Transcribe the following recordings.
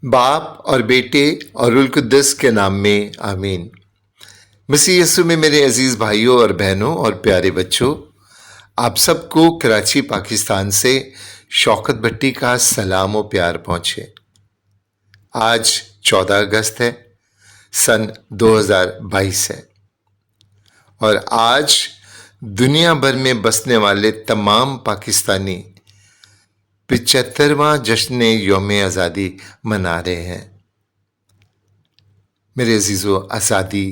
باپ اور بیٹے اور روح القدس کے نام میں آمین۔ مسیح یسوع میں میرے عزیز بھائیوں اور بہنوں اور پیارے بچوں، آپ سب کو کراچی پاکستان سے شوکت بھٹی کا سلام و پیار پہنچے۔ آج 14 اگست ہے، سن 2022 ہے، اور آج دنیا بھر میں بسنے والے تمام پاکستانی 75واں جشن یوم آزادی منا رہے ہیں۔ میرے عزیزو، آزادی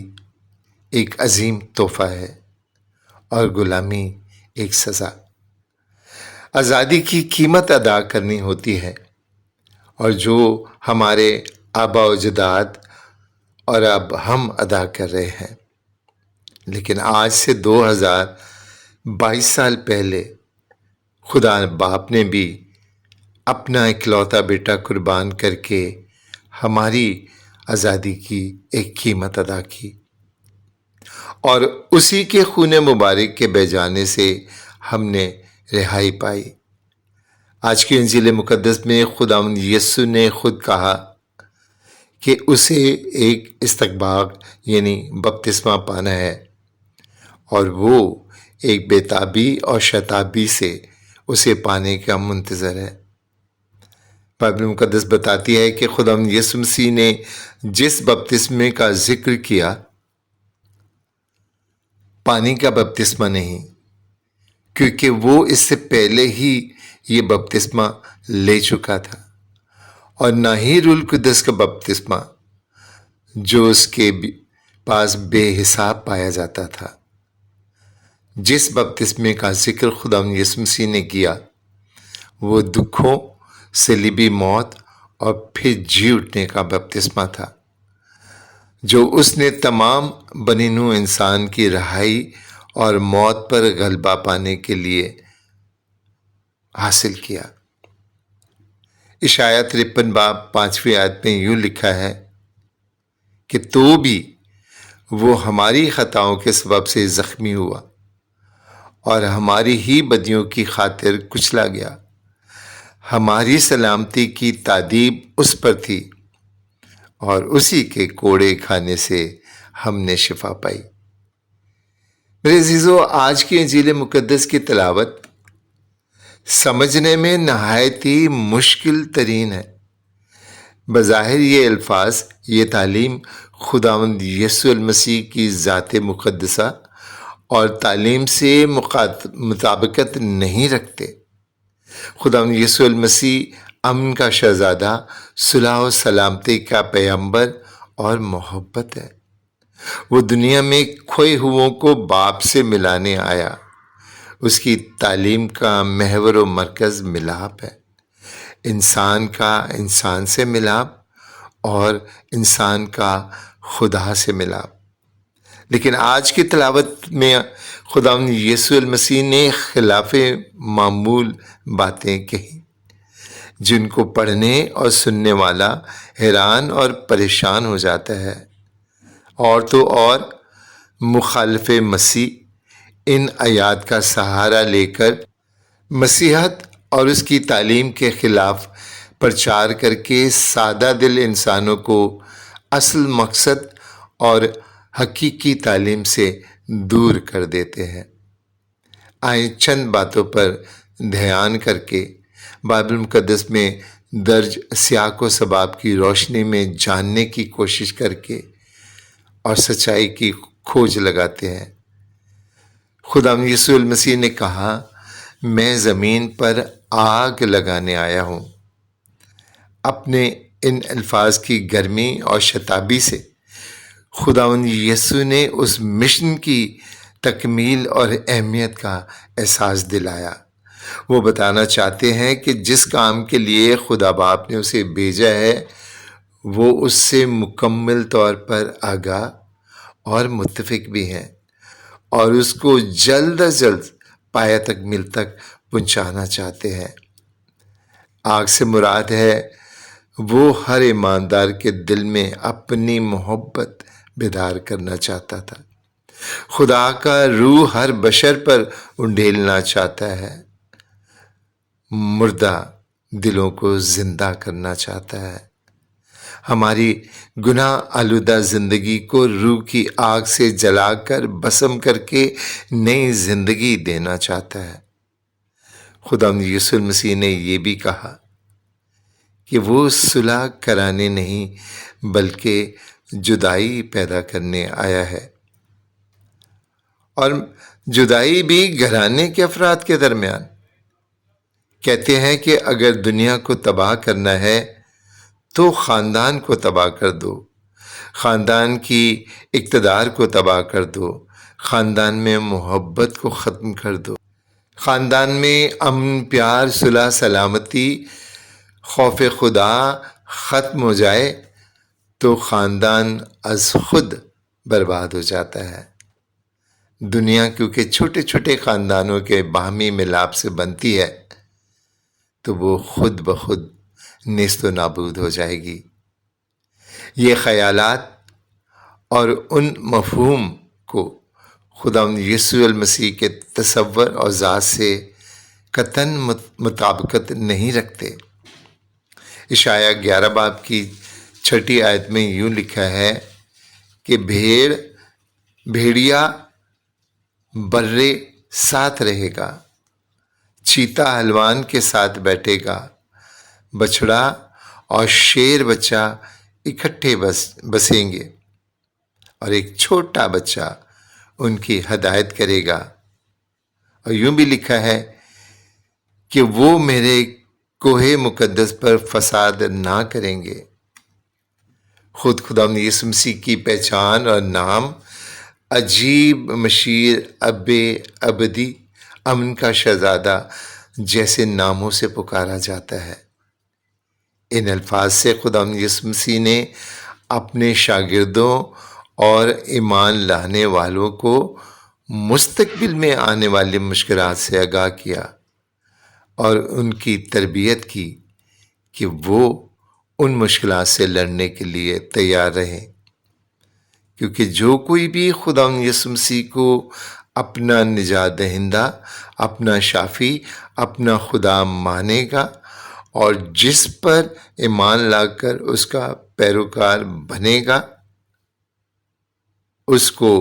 ایک عظیم تحفہ ہے اور غلامی ایک سزا۔ آزادی کی قیمت ادا کرنی ہوتی ہے، اور جو ہمارے آبا و اجداد اور اب ہم ادا کر رہے ہیں، لیکن آج سے 2022 سال پہلے خدا باپ نے بھی اپنا اکلوتا بیٹا قربان کر کے ہماری آزادی کی ایک قیمت ادا کی، اور اسی کے خون مبارک کے بہہ جانے سے ہم نے رہائی پائی۔ آج کی انجیل مقدس میں خداوند یسوع نے خود کہا کہ اسے ایک استحقاق یعنی بپتسمہ پانا ہے، اور وہ ایک بےتابی اور شتابی سے اسے پانے کا منتظر ہے۔ بائبل مقدس بتاتی ہے کہ خداوند یسوع مسیح نے جس بپتسمے کا ذکر کیا، پانی کا بپتسمہ نہیں، کیونکہ وہ اس سے پہلے ہی یہ بپتسمہ لے چکا تھا، اور نہ ہی روح القدس کا بپتسمہ جو اس کے پاس بے حساب پایا جاتا تھا۔ جس بپتسمے کا ذکر خداوند یسوع مسیح نے کیا، وہ دکھوں، صلیبی موت اور پھر جی اٹھنے کا بپتسمہ تھا، جو اس نے تمام بنی نوع انسان کی رہائی اور موت پر غلبہ پانے کے لیے حاصل کیا۔ اشعیاء 53 باب 5ویں آیت میں یوں لکھا ہے کہ تو بھی وہ ہماری خطاؤں کے سبب سے زخمی ہوا اور ہماری ہی بدیوں کی خاطر کچلا گیا، ہماری سلامتی کی تادیب اس پر تھی، اور اسی کے کوڑے کھانے سے ہم نے شفا پائی۔ میرے عزیزو، آج کی انجیل مقدس کی تلاوت سمجھنے میں نہایت ہی مشکل ترین ہے۔ بظاہر یہ الفاظ، یہ تعلیم خداوند یسوع المسیح کی ذات مقدسہ اور تعلیم سے مطابقت نہیں رکھتے۔ خداوند یسوع المسیح امن کا شہزادہ، صلح و سلامتی کا پیغمبر اور محبت ہے۔ وہ دنیا میں کھوئے ہوئوں کو باپ سے ملانے آیا۔ اس کی تعلیم کا محور و مرکز ملاپ ہے، انسان کا انسان سے ملاپ اور انسان کا خدا سے ملاپ۔ لیکن آج کی تلاوت میں خداوند یسوع المسیح نے خلاف معمول باتیں کہیں، جن کو پڑھنے اور سننے والا حیران اور پریشان ہو جاتا ہے۔ اور تو اور مخالف مسیح ان آیات کا سہارا لے کر مسیحت اور اس کی تعلیم کے خلاف پرچار کر کے سادہ دل انسانوں کو اصل مقصد اور حقیقی تعلیم سے دور کر دیتے ہیں۔ آئیں چند باتوں پر دھیان کر کے بائبل مقدس میں درج سیاق و سباب کی روشنی میں جاننے کی کوشش کر کے اور سچائی کی کھوج لگاتے ہیں۔ خداوند یسوع المسیح نے کہا، میں زمین پر آگ لگانے آیا ہوں۔ اپنے ان الفاظ کی گرمی اور شتابی سے خداوند یسوع نے اس مشن کی تکمیل اور اہمیت کا احساس دلایا۔ وہ بتانا چاہتے ہیں کہ جس کام کے لیے خدا باپ نے اسے بھیجا ہے، وہ اس سے مکمل طور پر آگاہ اور متفق بھی ہیں، اور اس کو جلد از جلد پایہ تکمیل تک پہنچانا چاہتے ہیں۔ آگ سے مراد ہے وہ ہر ایماندار کے دل میں اپنی محبت بیدار کرنا چاہتا تھا۔ خدا کا روح ہر بشر پر انڈیلنا چاہتا ہے، مردہ دلوں کو زندہ کرنا چاہتا ہے۔ ہماری گناہ آلودہ زندگی کو روح کی آگ سے جلا کر بسم کر کے نئی زندگی دینا چاہتا ہے۔ خداوند یسوع مسیح نے یہ بھی کہا کہ وہ صلح کرانے نہیں بلکہ جدائی پیدا کرنے آیا ہے، اور جدائی بھی گھرانے کے افراد کے درمیان۔ کہتے ہیں کہ اگر دنیا کو تباہ کرنا ہے تو خاندان کو تباہ کر دو، خاندان کی اقتدار کو تباہ کر دو، خاندان میں محبت کو ختم کر دو، خاندان میں امن، پیار، صلح، سلامتی، خوف خدا ختم ہو جائے تو خاندان از خود برباد ہو جاتا ہے۔ دنیا کیونکہ چھوٹے چھوٹے خاندانوں کے باہمی ملاپ سے بنتی ہے تو وہ خود بخود نیست و نابود ہو جائے گی۔ یہ خیالات اور ان مفہوم کو خداوند یسوع المسیح کے تصور اور ذات سے قطعاً مطابقت نہیں رکھتے۔ اشعیاء 11 باب کی 6 آیت میں یوں لکھا ہے کہ بھیڑیا برے ساتھ رہے گا، چیتا حلوان کے ساتھ بیٹھے گا، بچڑا اور شیر بچہ اکٹھے بسیں گے، اور ایک چھوٹا بچہ ان کی ہدایت کرے گا۔ اور یوں بھی لکھا ہے کہ وہ میرے کوہ مقدس پر فساد نہ کریں گے۔ خود خداوند یسوع مسیح کی پہچان اور نام عجیب، مشیر، ابدی، امن کا شہزادہ جیسے ناموں سے پکارا جاتا ہے۔ ان الفاظ سے خداوند یسوع مسیح نے اپنے شاگردوں اور ایمان لانے والوں کو مستقبل میں آنے والی مشکلات سے آگاہ کیا اور ان کی تربیت کی کہ وہ ان مشکلات سے لڑنے کے لیے تیار رہیں، کیونکہ جو کوئی بھی خداوند یسوع مسیح کو اپنا نجات دہندہ، اپنا شافی، اپنا خدا مانے گا اور جس پر ایمان لا کر اس کا پیروکار بنے گا، اس کو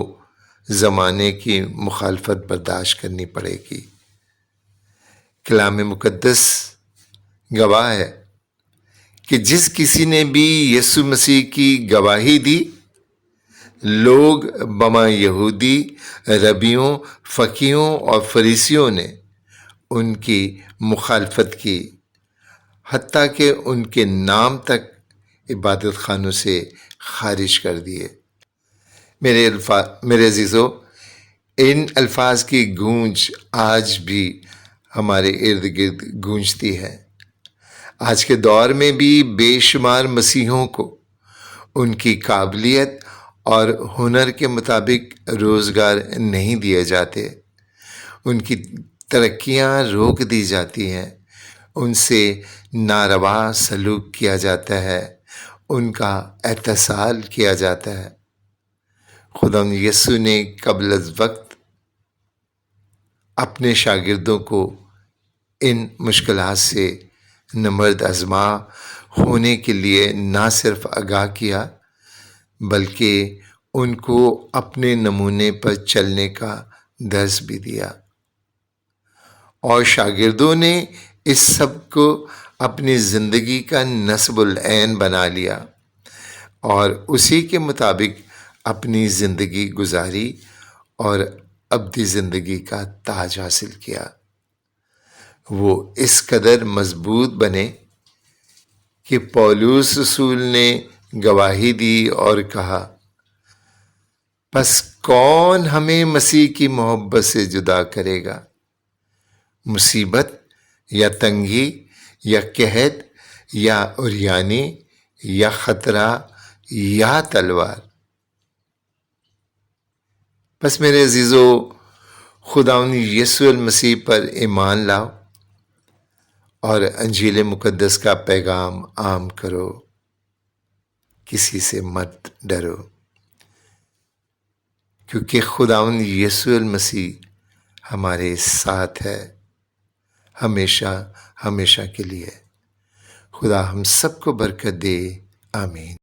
زمانے کی مخالفت برداشت کرنی پڑے گی۔ کلام مقدس گواہ ہے کہ جس کسی نے بھی یسوع مسیح کی گواہی دی، لوگ بما یہودی، ربیوں، فقیہوں اور فریسیوں نے ان کی مخالفت کی، حتیٰ کہ ان کے نام تک عبادت خانوں سے خارج کر دیے۔ میرے عزیزو، ان الفاظ کی گونج آج بھی ہمارے ارد گرد گونجتی ہے۔ آج کے دور میں بھی بے شمار مسیحوں کو ان کی قابلیت اور ہنر کے مطابق روزگار نہیں دیے جاتے، ان کی ترقیاں روک دی جاتی ہیں، ان سے ناروا سلوک کیا جاتا ہے، ان کا احتسال کیا جاتا ہے۔ خداوند یسوع نے قبل از وقت اپنے شاگردوں کو ان مشکلات سے نمرد آزما ہونے کے لیے نہ صرف آگاہ کیا بلکہ ان کو اپنے نمونے پر چلنے کا درس بھی دیا، اور شاگردوں نے اس سب کو اپنی زندگی کا نصب العین بنا لیا اور اسی کے مطابق اپنی زندگی گزاری اور ابدی زندگی کا تاج حاصل کیا۔ وہ اس قدر مضبوط بنے کہ پولس رسول نے گواہی دی اور کہا، پس کون ہمیں مسیح کی محبت سے جدا کرے گا؟ مصیبت یا تنگی یا قحط یا عریانی یا خطرہ یا تلوار؟ بس میرے عزیزو، خداوند یسوع المسیح پر ایمان لاؤ اور انجیل مقدس کا پیغام عام کرو، کسی سے مت ڈرو، کیونکہ خداوند یسوع المسیح ہمارے ساتھ ہے، ہمیشہ ہمیشہ کے لیے۔ خدا ہم سب کو برکت دے، آمین.